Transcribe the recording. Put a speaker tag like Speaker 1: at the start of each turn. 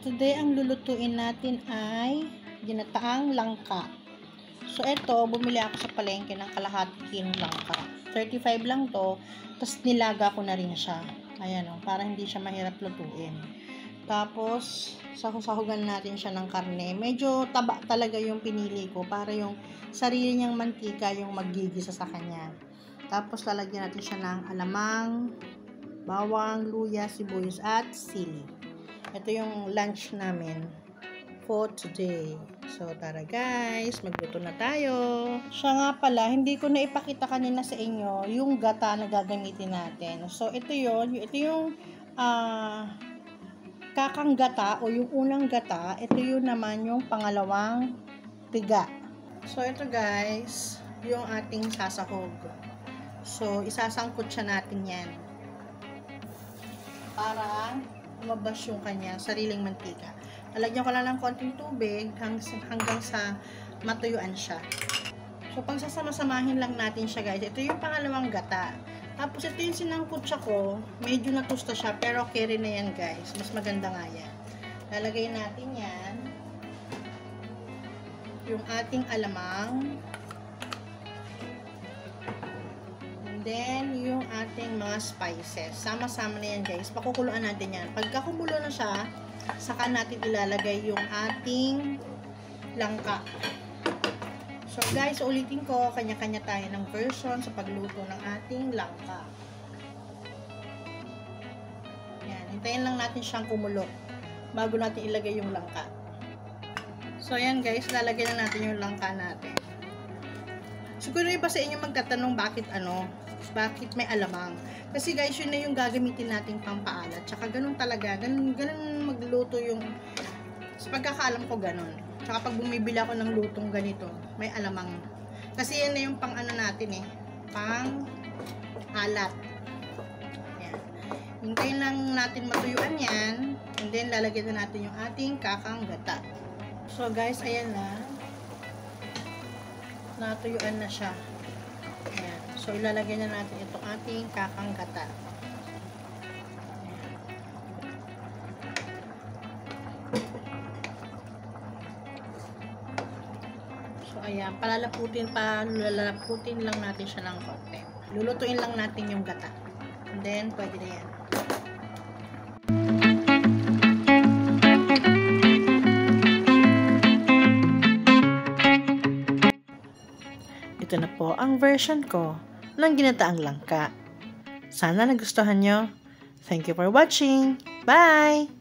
Speaker 1: Today, ang lulutuin natin ay ginataang langka. So, ito, bumili ako sa palengke ng kalahati kilong langka. 35 lang to, tapos nilaga ko na rin siya. Ayan o, para hindi siya mahirap lutuin. Tapos, sahusahugan natin siya ng karne. Medyo taba talaga yung pinili ko para yung sarili niyang mantika yung maggigisa sa kanya. Tapos, lalagyan natin siya ng alamang, bawang, luya, sibuyas, at sili. Ito yung lunch namin for today. So, tara guys, magluto na tayo. Siya nga pala, hindi ko na ipakita kanina sa inyo yung gata na gagamitin natin. So, ito yung kakang gata o yung unang gata. Ito yung naman yung pangalawang tiga. So, ito guys, yung ating sasahog. So, isasangkot siya natin yan para lumabas yung kanya sariling mantika. Lalagyan ko lang ng konting tubig hanggang sa matuyuan siya. So, pag sasama-samahin lang natin siya guys, ito yung pangalawang gata. Tapos, ito yung sinangkot siya ko. Medyo natusta siya, pero okay rin na yan guys. Mas maganda nga yan. Lalagay natin yan. Yung ating alamang. Then, yung ating mga spices. Sama-sama na yan, guys. Pakukuluan natin yan. Pagka kumulo na siya, saka natin ilalagay yung ating langka. So, guys, ulitin ko, kanya-kanya tayo ng version sa pagluto ng ating langka. Yan. Hintayin lang natin siyang kumulo bago natin ilagay yung langka. So, yan, guys. Lalagyan na natin yung langka natin. Siguro iba sa inyo magtatanong bakit may alamang. Kasi guys, yun na yung gagamitin nating pampaalat. Tsaka ganun talaga, ganun magluto yung, sa pagkakaalam ko ganun. Tsaka pag bumibili ako ng lutong ganito, may alamang. Kasi yan na yung pang natin pang alat. Yan. Hintayin lang natin matuyuan yan. And then lalagyan na natin yung ating kakang gata. So guys, ayan na. Natuyuan na siya. Ayan. So, ilalagay na natin itong ating kakang gata. Ayan. So, ayan. Palalaputin lang natin siya ng konti. Lulutuin lang natin yung gata. And then, pwede na yan. Ito na po ang version ko ng ginataang langka. Sana nagustuhan nyo. Thank you for watching. Bye!